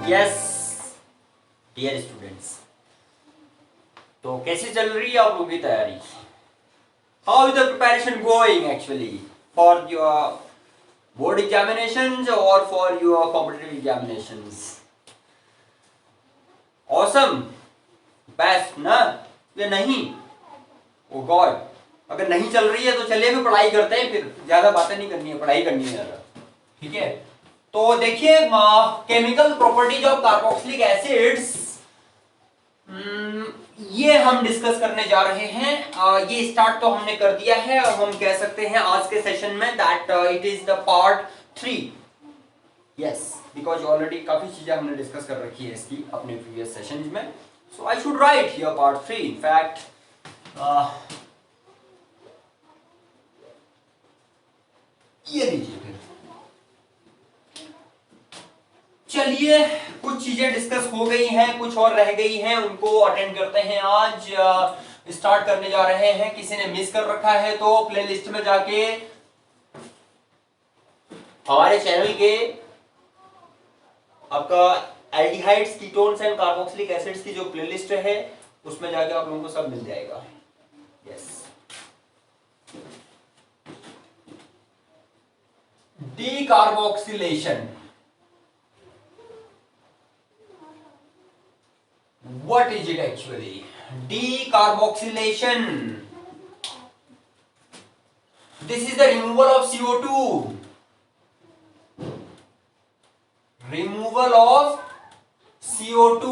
Yes dear students, तो कैसे चल रही है आप लोगों की तैयारी? How is the preparation going actually for your board examinations और for your competitive examinations? Awesome, best ना या नहीं? ओ गॉड, अगर नहीं चल रही है तो चलिए भी पढ़ाई करते हैं, फिर ज्यादा बातें नहीं करनी है, पढ़ाई करनी है ज्यादा। ठीक है, तो देखिए chemical properties of carboxylic acids, ये हम डिस्कस करने जा रहे हैं। ये स्टार्ट तो हमने कर दिया है, अब हम कह सकते हैं आज के सेशन में that it is the part 3। Yes, because already काफी चीजें हमने डिस्कस कर रखी है इसकी अपने प्रीवियस सेशंस में, so I should write here part 3। In fact ये लीजिए फिर। चलिए, कुछ चीजें डिस्कस हो गई हैं, कुछ और रह गई हैं, उनको अटेंड करते हैं। आज स्टार्ट करने जा रहे हैं। किसी ने मिस कर रखा है तो प्लेलिस्ट में जाके हमारे चैनल के आपका aldehydes, ketones and carboxylic acids की जो प्लेलिस्ट है उसमें जाके आप लोगों को सब मिल जाएगा। Yes, decarboxylation, what is it actually? Decarboxylation, this is the removal of CO2, removal of CO2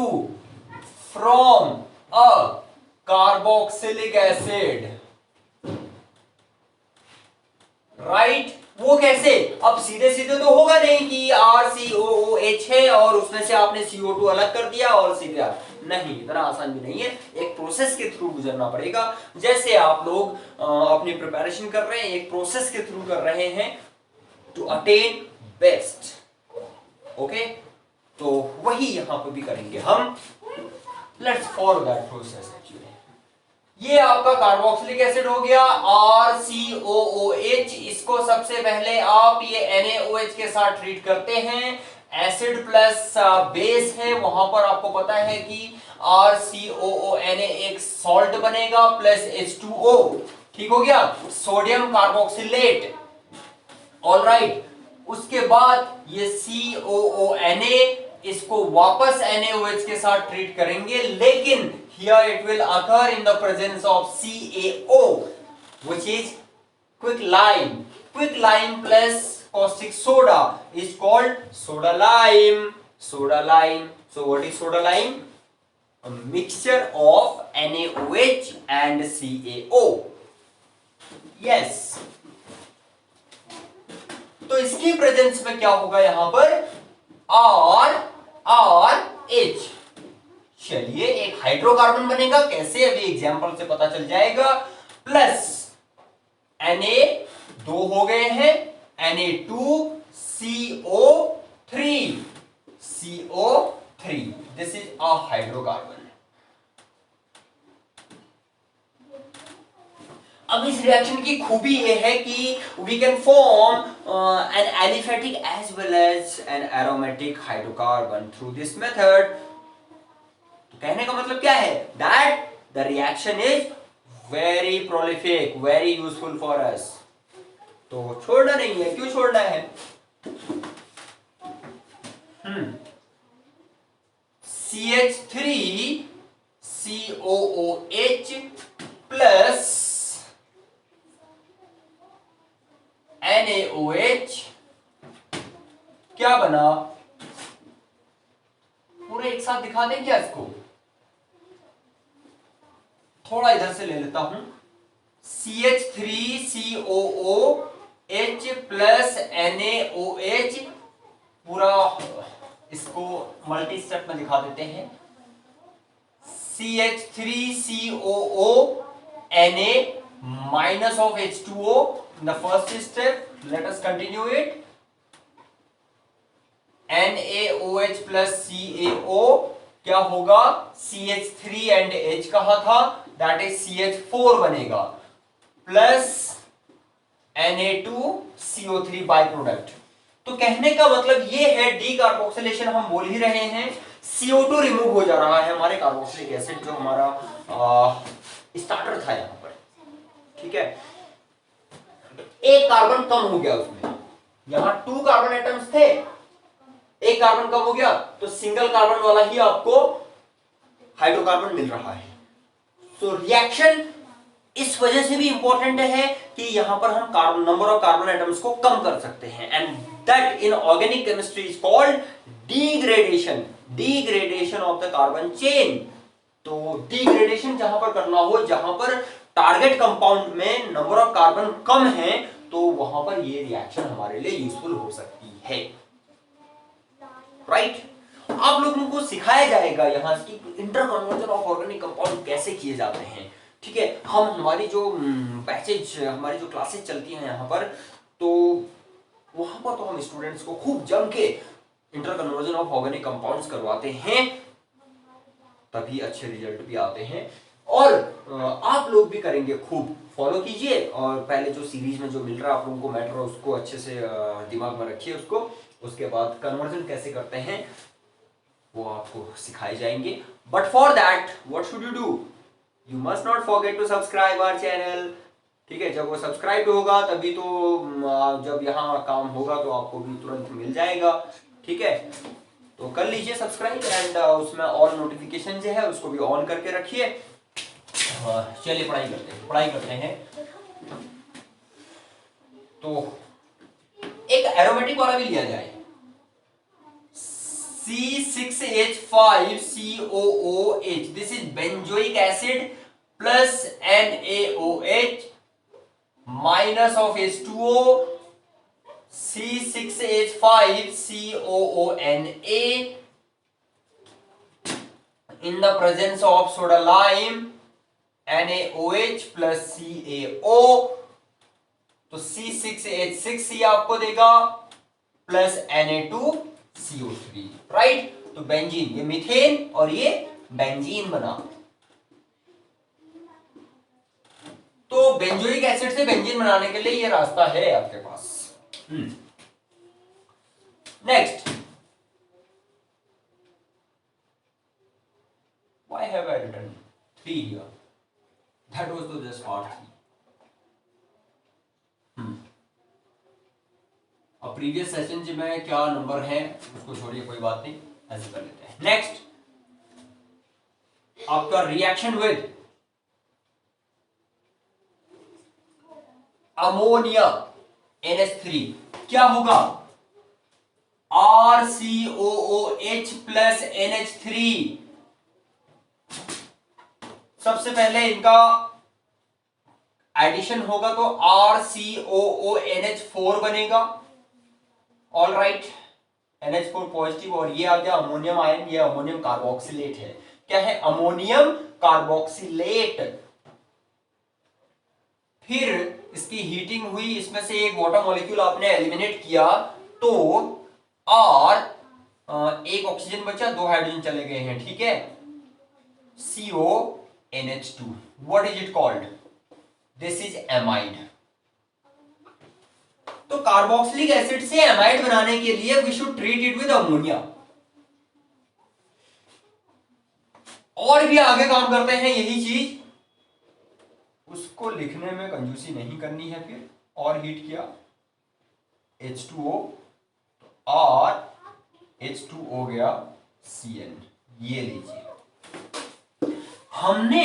from a carboxylic acid, right? वो कैसे? अब सीधे सीधे तो होगा नहीं कि RCOOH है और उसमें से आपने CO2 अलग कर दिया और सीधे नहीं, इतना आसान भी नहीं है, एक प्रोसेस के थ्रू गुजरना पड़ेगा। जैसे आप लोग अपनी प्रिपरेशन कर रहे हैं, एक प्रोसेस के थ्रू कर रहे हैं टू अटेन बेस्ट। ओके, तो वही यहां पर भी करेंगे हम। Let's follow that process. Actually ये आपका कार्बोक्सिलिक एसिड हो गया RCOOH। इसको सबसे पहले आप ये NaOH के साथ ट्रीट करते हैं। एसिड प्लस बेस है, वहां पर आपको पता है कि RCOONA एक सॉल्ट बनेगा प्लस H2O। ठीक हो गया, सोडियम कार्बोक्सिलेट। ऑलराइट, उसके बाद ये COONA, इसको वापस NaOH के साथ ट्रीट करेंगे, लेकिन here it will occur in the presence of CaO, which is quicklime. Quicklime plus caustic soda is called soda lime. Soda lime. So what is soda lime? A mixture of NaOH and CaO. Yes. तो इसकी presence में क्या होगा यहां पर? RH। चलिए, एक hydrocarbon बनेगा, कैसे अभी एग्जांपल से पता चल जाएगा। प्लस Na, दो हो गए हैं, Na2CO3। This is a hydrocarbon. अब इस रिएक्शन की खूबी यह है कि we can form an aliphatic as well as an aromatic hydrocarbon through this method. तो कहने का मतलब क्या है? That the reaction is very prolific, very useful for us. तो छोड़ना नहीं है। क्यों छोड़ना है? CH3COOH प्लस NaOH क्या बना? पूरे एक साथ दिखा दें क्या इसको? थोड़ा इधर से ले लेता हूं। CH3COOH प्लस NaOH, पूरा इसको मल्टी स्टेप में दिखा देते हैं। CH3COONA minus of H2O in the first step. Let us continue it. NaOH plus CaO क्या होगा? CH3 and H कहा था, that is CH4 बनेगा, प्लस Na2CO3 बाई प्रोडक्ट। तो कहने का मतलब ये है डी कार्बोक्सिलेशन हम बोल ही रहे हैं, CO2 रिमूव हो जा रहा है हमारे कार्बोक्सिलिक एसिड जो हमारा स्टार्टर था यहां पर, ठीक है। एक कार्बन कम हो गया उसमें, यहां 2 कार्बन एटम्स थे, एक कार्बन कम हो गया तो सिंगल कार्बन वाला ही आपको हाइड्रोकार्बन मिल रहा है। तो रिएक्शन इस वजह से भी इंपॉर्टेंट है कि यहां पर हम carbon number of carbon atoms को कम कर सकते हैं, and that in organic chemistry is called degradation of the carbon chain. तो डिग्रेडेशन जहां पर करना हो, जहां पर टारगेट कंपाउंड में नंबर ऑफ कार्बन कम है, तो वहां पर ये रिएक्शन हमारे लिए यूजफुल हो सकती है, राइट। आप लोगों को सिखाया जाएगा यहां की inter conversion of organic compound कैसे किए जाते हैं, ठीक है। हम हमारी जो बैचेज, हमारी जो क्लासेस चलती हैं यहाँ पर, तो वहां पर तो हम स्टूडेंट्स को खूब जम के inter conversion of organic compounds करवाते हैं, तभी अच्छे रिजल्ट भी आते हैं। और आप लोग भी करेंगे, खूब फॉलो कीजिए, और पहले जो सीरीज में जो मिल रहा है आप लोगों को मैटर, उसको अच्छे से दिमाग में रखिए उसको। उसके बाद कन्वर्जन कैसे करते हैं वो आपको सिखाए जाएंगे। But for that what should you do? You must not forget to subscribe our channel, ठीक है। जब वो सब्सक्राइब होगा तभी तो जब यहाँ काम होगा तो आपको भी तुरंत मिल जाएगा, ठीक है। तो कर लीजिए सब्सक्राइब, एंड उसमें ऑल नोटिफिकेशन जो है उसको भी ऑन करके रखिए। चलिए पढ़ाई करते हैं। तो एक एरोमेटिक वाला भी लिया जाए, C6H5COOH, this is benzoic acid plus NaOH minus of H2O, C6H5COONA in the presence of soda lime, NaOH plus CaO, तो C6H6 ये आपको देगा प्लस Na2CO3, राइट। तो बेंजीन, ये मीथेन और ये बेंजीन बना। तो बेंजोइक एसिड से बेंजीन बनाने के लिए ये रास्ता है आपके पास। Next, why have I written 3 here? That was to just part 3. अब प्रीवियस सेशन में क्या नंबर है उसको छोड़िए, कोई बात नहीं, ऐसे कर लेते हैं। नेक्स्ट, आपका रिएक्शन विद अमोनिया NH3 क्या होगा? RCOOH plus NH3। सबसे पहले इनका एडिशन होगा तो RCOONH4 बनेगा, ऑल राइट, NH4 पॉजिटिव, और ये आ गया अमोनियम आयन, ये अमोनियम कार्बोक्सिलेट है। क्या है? Ammonium carboxylate. फिर इसकी हीटिंग हुई, इसमें से एक वाटर मॉलिक्यूल आपने एलिमिनेट किया, तो और एक ऑक्सीजन बचा, 2 हाइड्रोजन चले गए हैं, ठीक है। CONH2, what is it called? This is amide. तो कार्बोक्सिलिक एसिड से एमाइड बनाने के लिए we should treat it with ammonia. और भी आगे काम करते हैं यही चीज, उसको लिखने में कंजूसी नहीं करनी है। फिर और हीट किया H2O, और H2O गया Cn, ये लीजिए। हमने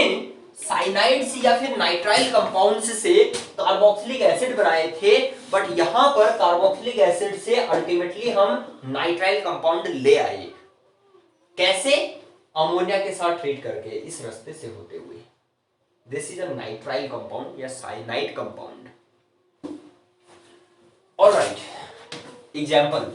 साइनाइड्स या फिर नाइट्राइल कंपाउंड्स से कार्बोक्सिलिक एसिड बनाए थे, बट यहां पर कार्बोक्सिलिक एसिड से अल्टीमेटली हम नाइट्राइल कंपाउंड ले आए। कैसे? अमोनिया के साथ ट्रीट करके, इस रास्ते से होते हुए। This is a nitrile compound या cyanide compound, alright. Example,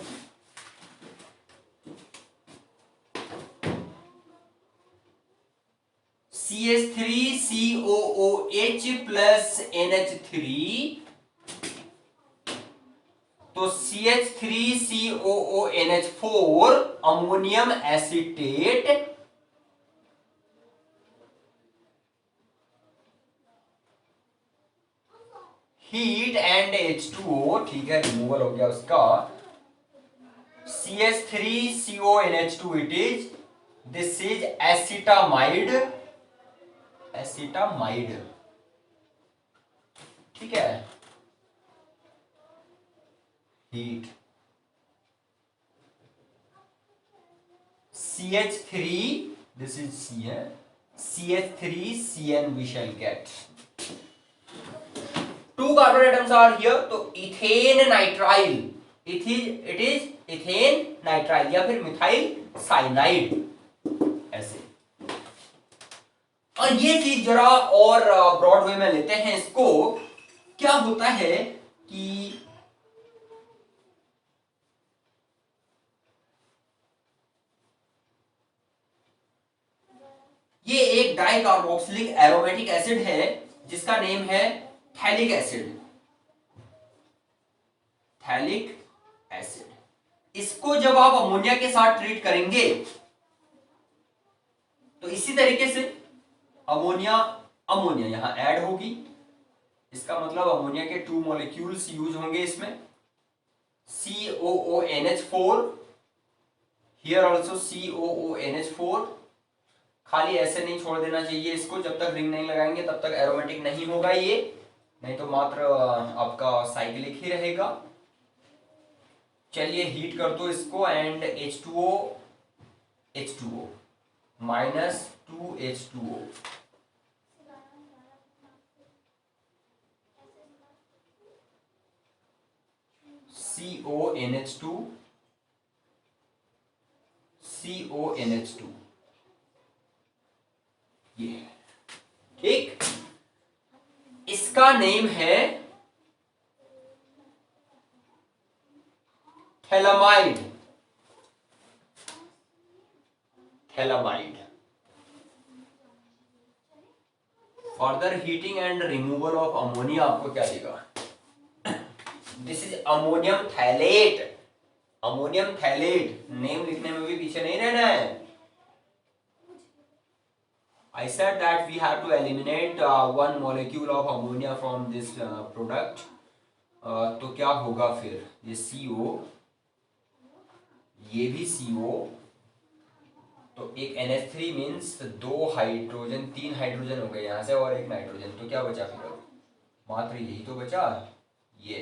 CH3COOH plus NH3, तो CH3COONH4 ammonium acetate, heat and H2O, ठीक है, रिमूवल हो गया उसका, CH3CONH2 it is, this is acetamide, acetamide, ठीक है, heat, CH3, this is C है, CH3CN we shall get. Two carbon atoms are here, तो ethane nitrile, it is ethane nitrile या फिर मिथाइल साइनाइड ऐसे। और ये चीज जरा और ब्रॉड वे में लेते हैं इसको। क्या होता है कि ये एक डाइकार्बोक्सिलिक एरोमेटिक एसिड है जिसका नेम है थैलिक एसिड, थैलिक एसिड। इसको जब आप अमोनिया के साथ ट्रीट करेंगे तो इसी तरीके से अमोनिया अमोनिया यहां ऐड होगी, इसका मतलब अमोनिया के 2 मॉलिक्यूल्स यूज होंगे इसमें, COONH4, हियर आल्सो COONH4। खाली ऐसे नहीं छोड़ देना चाहिए इसको, जब तक रिंग नहीं लगाएंगे तब तक एरोमेटिक नहीं होगा ये, नहीं तो मात्र आपका साइक्लिक ही रहेगा। चलिए हीट कर दो इसको and H2O H2O -2H2O, CONH2 CONH2, ये ठीक। इसका नेम है phthalimide, phthalimide. Further heating and removal of ammonia आपको क्या देगा, this is ammonium phthalate, ammonium phthalate. Name लिखने में भी पीछे नहीं रहना है। I said that we have to eliminate one molecule of ammonia from this product. तो क्या होगा फिर, ये CO, ये भी CO, तो एक NH3 मीन्स 2 हाइड्रोजन, 3 हाइड्रोजन हो गए यहाँ से और एक नाइट्रोजन, तो क्या बचा फिर, मात्र यही तो बचा, ये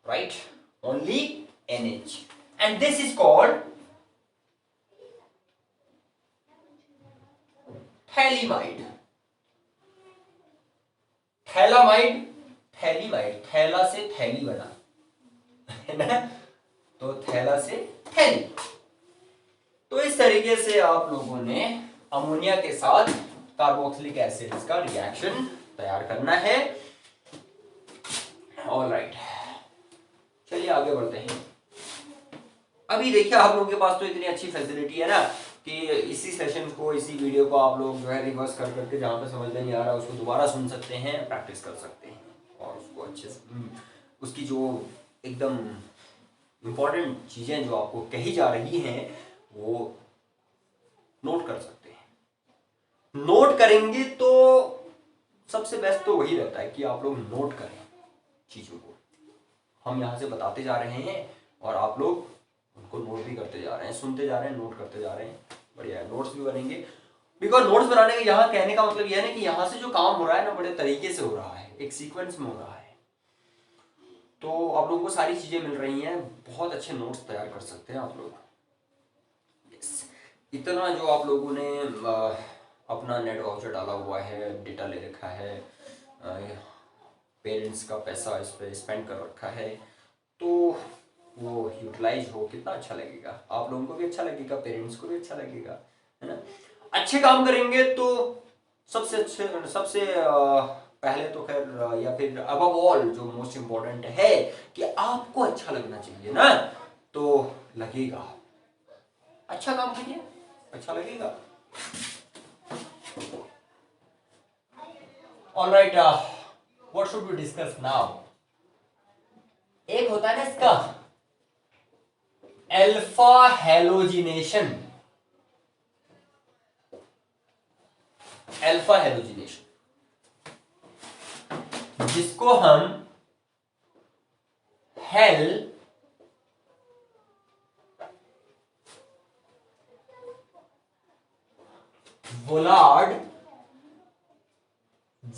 right, only NH, and this is called phthalimide. Phthalimide, phthalimide, थैला से थैली बना है ना, तो थैला से थैली। तो इस तरीके से आप लोगों ने अमोनिया के साथ कार्बोक्सिलिक एसिड का रिएक्शन तैयार करना है। ऑलराइट, चलिए आगे बढ़ते हैं। अभी देखिए आप लोगों के पास तो इतनी अच्छी फैसिलिटी है ना कि इसी सेशन को, इसी वीडियो को आप लोग जो है रिवर्स कर करके जहाँ पे समझ में नहीं आ रहा उसको दोबारा सुन सकते हैं, प्रैक्टिस कर सकते हैं और उसको अच्छे से उसकी जो एकदम इम्पोर्टेंट चीज़ें जो आपको कही जा रही हैं वो नोट कर सकते हैं। नोट करेंगे तो सबसे बेस्ट तो वही रहता है कि आप लोग नोट करें चीज़ों को। हम यहाँ से बताते जा रहे हैं और आप लोग उनको नोट भी करते जा रहे हैं, सुनते जा रहे हैं, नोट करते जा रहे हैं। बढ़िया है, नोट्स भी बनेंगे। बिकॉज नोट्स बनाने के यहाँ कहने का मतलब यह है ना कि यहाँ से जो काम हो रहा है ना बड़े तरीके से हो रहा है, एक सीक्वेंस में हो रहा है, तो आप लोगों को सारी चीजें मिल रही हैं, बहुत अच्छे नोट्स तैयार कर सकते हैं आप लोग। इतना जो आप लोगों ने अपना नेट वाउचर डाला हुआ है, डेटा ले रखा है, पेरेंट्स का पैसा इस पर स्पेंड कर रखा है, तो वो यूटिलाइज हो, कितना अच्छा लगेगा, आप लोगों को भी अच्छा लगेगा, पेरेंट्स को भी अच्छा लगेगा, है ना। अच्छे काम करेंगे तो सबसे अच्छे, सबसे पहले तो खैर या फिर अबव ऑल जो मोस्ट इम्पोर्टेंट है कि आपको अच्छा लगना चाहिए ना, तो लगेगा। अच्छा काम करिए, अच्छा लगेगा। Alright, what should we discuss now. एक होता है ना इसका अल्फा हैलोजिनेशन, अल्फा हैलोजिनेशन, जिसको हम हेल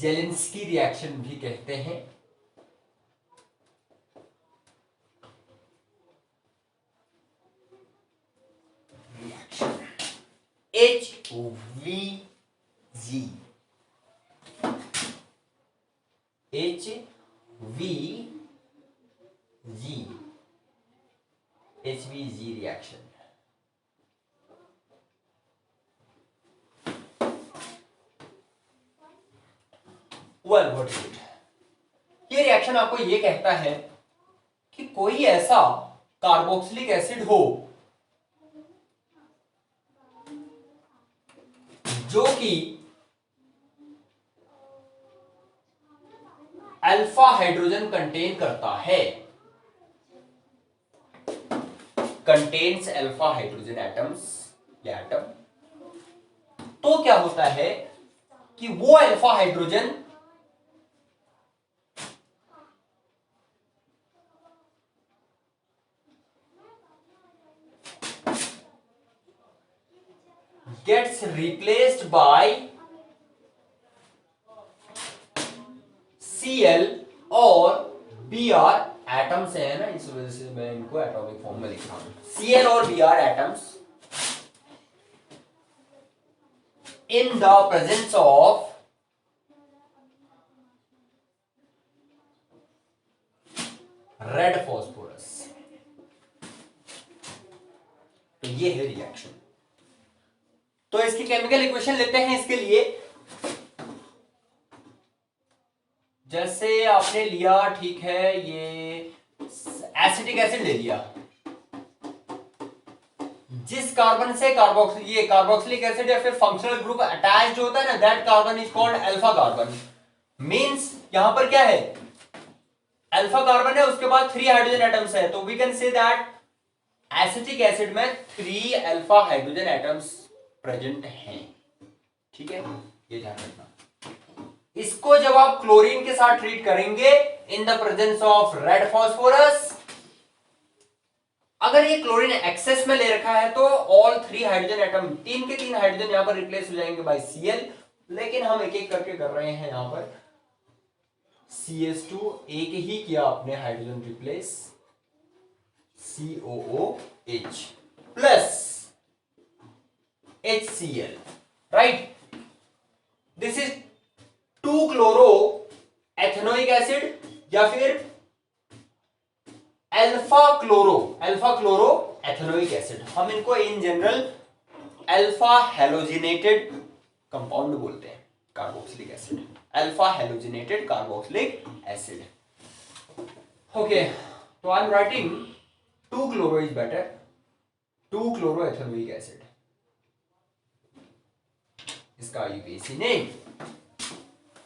जेलेंस्की रिएक्शन भी कहते हैं। HVG HVG reaction. Well what is it? ये रिएक्शन आपको ये कहता है कि कोई ऐसा कार्बोक्सिलिक एसिड हो जो कि अल्फा हाइड्रोजन कंटेन करता है, कंटेन्स अल्फा हाइड्रोजन एटम्स या एटम, तो क्या होता है कि वो alpha hydrogen gets replaced by Cl और Br एटम्स है ना, इस वजह से मैं इनको एटॉमिक फॉर्म में लिख रहा हूं। Cl और Br atoms in the presence of red phosphorus. तो ये है रिएक्शन। तो इसकी केमिकल इक्वेशन लेते हैं इसके लिए। जैसे आपने लिया, ठीक है, ये एसिटिक एसिड ले लिया, जिस कार्बन से ये कार्बोक्सिलिक एसिड या फिर फंक्शनल ग्रुप अटैच्ड होता है ना, that carbon is called alpha carbon. Means यहां पर क्या है, अल्फा कार्बन है, उसके बाद 3 हाइड्रोजन एटम्स है, तो we can say that acetic acid में 3 अल्फा हाइड्रोजन एटम्स प्रेजेंट हैं। ठीक है, ये ध्यान रखना। इसको जब आप क्लोरीन के साथ ट्रीट करेंगे in the presence of red phosphorus, अगर ये क्लोरीन एक्सेस में ले रखा है तो ऑल 3 हाइड्रोजन एटम, 3 के 3 हाइड्रोजन यहां पर रिप्लेस हो जाएंगे बाय Cl, लेकिन हम एक एक करके कर रहे हैं। यहां पर CH2 एक ही किया आपने hydrogen replace, COOH plus HCl, right. This is 2 chloro ethanoic acid या फिर अल्फा क्लोरो एथेनोइक एसिड। हम इनको in general alpha halogenated compound बोलते हैं, carboxylic acid, alpha halogenated carboxylic acid. Okay, तो I am writing 2 chloro is better, 2 chloro ethanoic acid, इसका UPSC name.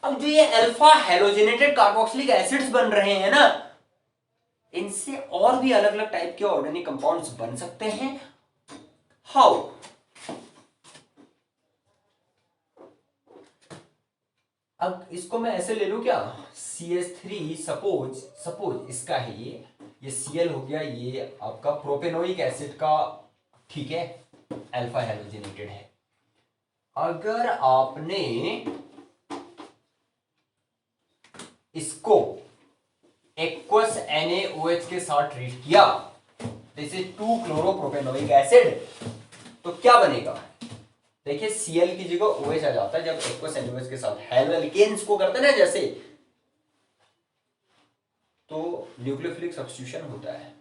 अब जो ये अल्फा हेलोजिनेटेड कार्बोक्सिलिक एसिड्स बन रहे हैं ना, इनसे और भी अलग अलग टाइप के ऑर्गेनिक कंपाउंड्स बन सकते हैं। हाउ? अब इसको मैं ऐसे ले लूं क्या, CH3 सपोज इसका है ये Cl हो गया, ये आपका प्रोपेनोइक एसिड का, ठीक है, अल्फा हेलोजिनेटेड है। अगर आपने इसको एक्वस NaOH के साथ ट्रीट किया, जैसे 2 क्लोरोप्रोपेनोइक एसिड, तो क्या बनेगा? देखिए Cl की जगह OH आ जाता है जब एक्वस NaOH के साथ हेलोअल्केन्स को करते हैं ना, जैसे, तो न्यूक्लियोफिलिक सब्स्टिट्यूशन होता है।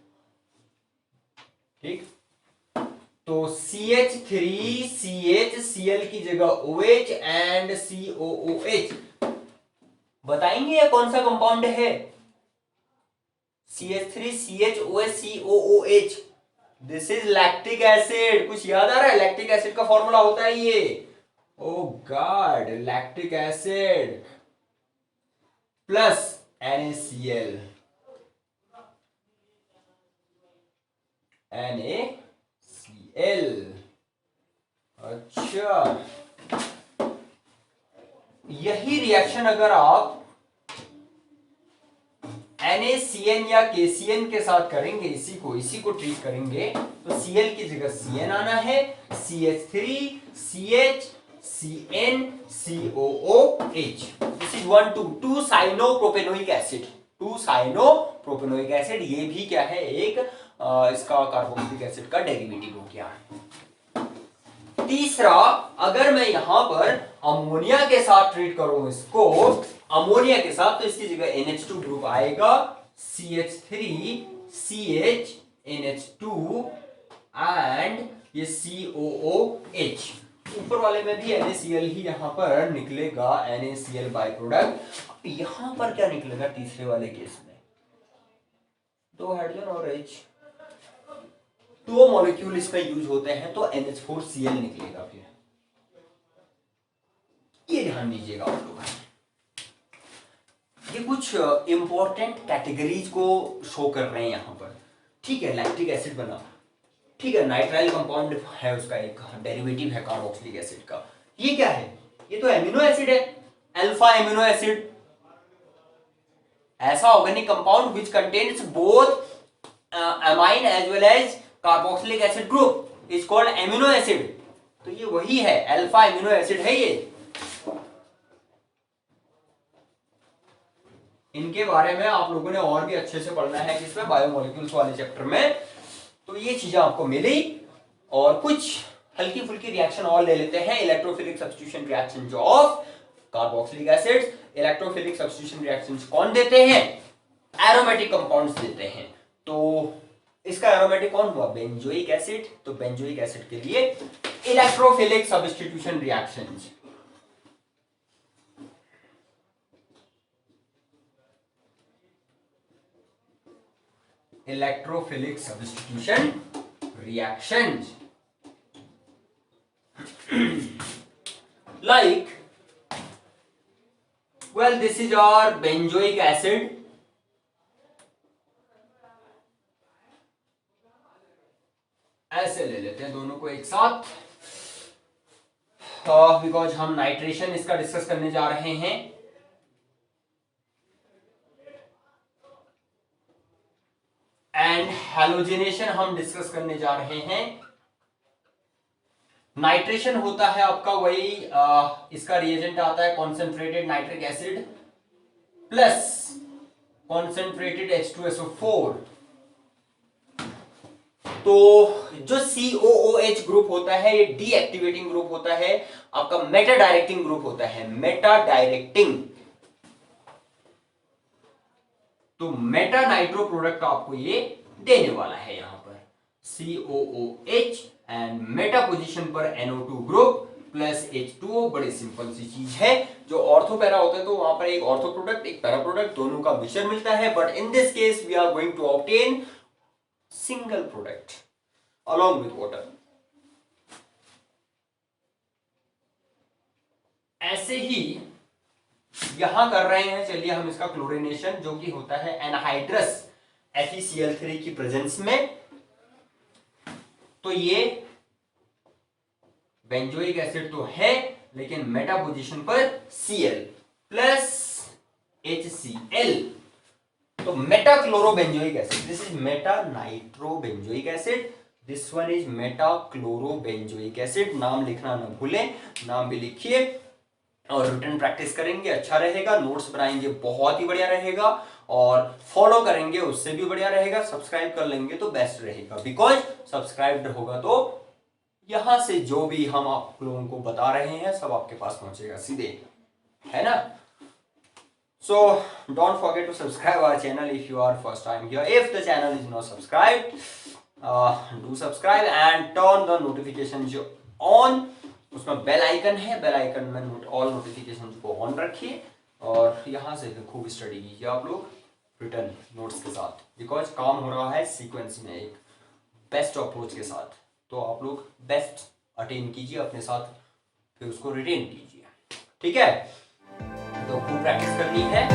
ठीक, तो CH3CH, Cl की जगह OH एंड COOH। बताएंगे ये कौन सा कंपाउंड है? CH3CHOH COOH, this is lactic acid. कुछ याद आ रहा है? लैक्टिक एसिड का फॉर्मूला होता है ये, oh God, lactic acid plus NaCl, अच्छा, यही रिएक्शन अगर आप NaCN या KCN के साथ करेंगे, इसी को ट्रीट करेंगे, तो Cl की जगह Cn आना है, CH3CH CnCOOH. This is 1 2 cyanopropanoic acid, 2 cyanopropanoic acid, ये भी क्या है, एक इसका कार्बोक्सिलिक एसिड का डेरिवेटिव हो गया। तीसरा, अगर मैं यहां पर अमोनिया के साथ ट्रीट करूं इसको, अमोनिया के साथ, तो इसकी जगह NH2 ग्रुप आएगा, CH3CH NH2 एंड ये COOH। ऊपर वाले में भी NaCl ही यहां पर निकलेगा, NaCl बाय प्रोडक्ट। यहां पर क्या निकलेगा तीसरे वाले केस में, 2 हाइड्रोजन और H, 2 मॉलिक्यूल इसमें यूज होते हैं, तो NH4Cl निकलेगा। फिर ये ध्यान दीजिएगा आप लोग, ये कुछ इंपॉर्टेंट कैटेगरीज को शो कर रहे हैं यहां पर। ठीक है, लैक्टिक एसिड बना, ठीक है, नाइट्राइल कंपाउंड है, उसका एक डेरिवेटिव है कार्बोक्सिलिक एसिड का। ये क्या है, ये तो एमिनो एसिड है, अल्फा एमिनो एसिड, ऐसा organic compound which contains both amine as well as carboxylic acid group is called amino acid. तो ये वही है, अल्फा एमिनो एसिड है ये। इनके बारे में आप लोगों ने और भी अच्छे से पढ़ना है किसमें, बायोमोलिक्यूल्स वाले चैप्टर में। तो ये चीजें आपको मिली, और कुछ हल्की फुल्की रिएक्शन और ले लेते हैं। Electrophilic substitution reaction of carboxylic acids. Electrophilic substitution reactions कौन देते हैं, एरोमेटिक कंपाउंड्स देते हैं। तो इसका एरोमेटिक कौन हुआ, बेंजोइक एसिड। तो बेंजोइक एसिड के लिए electrophilic substitution reactions, electrophilic substitution reactions like, well, this is our benzoic acid, ऐसे ले लेते हैं दोनों को एक साथ, बिकॉज हम नाइट्रेशन इसका डिस्कस करने जा रहे हैं। एंड हैलोजिनेशन हम डिस्कस करने जा रहे हैं। नाइट्रेशन होता है आपका वही, इसका रिएजेंट आता है concentrated nitric acid plus concentrated H2SO4। तो जो COOH ग्रुप होता है ये डीएक्टिवेटिंग ग्रुप होता है, आपका मेटा डायरेक्टिंग ग्रुप होता है, मेटा डायरेक्टिंग। तो मेटा नाइट्रो प्रोडक्ट आपको ये देने वाला है यहां पर, COOH एंड मेटा पोजीशन पर NO2 ग्रुप प्लस H2O। बड़ी सिंपल सी चीज है, जो ऑर्थो पैरा होता है तो वहां पर एक ऑर्थो प्रोडक्ट एक पैरा प्रोडक्ट दोनों का मिश्रण मिलता है, but in this case we are going to obtain single product along with water. ऐसे ही यहां कर रहे हैं, चलिए हम इसका क्लोरिनेशन, जो कि होता है एनहाइड्रस FeCl3 की प्रेजेंस में। तो ये बेंजोइक एसिड तो है, लेकिन मेटा पोजीशन पर Cl प्लस HCl, तो meta chlorobenzoic acid, this is meta nitrobenzoic acid, this one is meta chlorobenzoic acid. नाम लिखना ना भूलें, नाम भी लिखिए, और रिटन प्रैक्टिस करेंगे अच्छा रहेगा, नोट्स बनाएंगे बहुत ही बढ़िया रहेगा, और फॉलो करेंगे उससे भी बढ़िया रहेगा, सब्सक्राइब कर लेंगे तो बेस्ट रहेगा, बिकॉज सब्सक्राइब्ड होगा तो यहां से जो भी हम आप लोगों को बता रहे हैं सब आपके पास पहुंचेगा सीधे, है ना। So don't forget to subscribe our channel if you are first time here. If the channel is not subscribed, do subscribe and turn the notifications on. उसमें बेल आइकन है, बेल आइकन में ऑल नोटिफिकेशंस को on रखिए, और यहाँ से खूब study कीजिए आप लोग रिटर्न नोट्स के साथ, बिकॉज काम हो रहा है सीक्वेंस में एक बेस्ट अप्रोच के साथ। तो आप लोग बेस्ट अटेन कीजिए अपने साथ, फिर उसको रिटेन कीजिए, ठीक है। तो खूब प्रैक्टिस करनी है।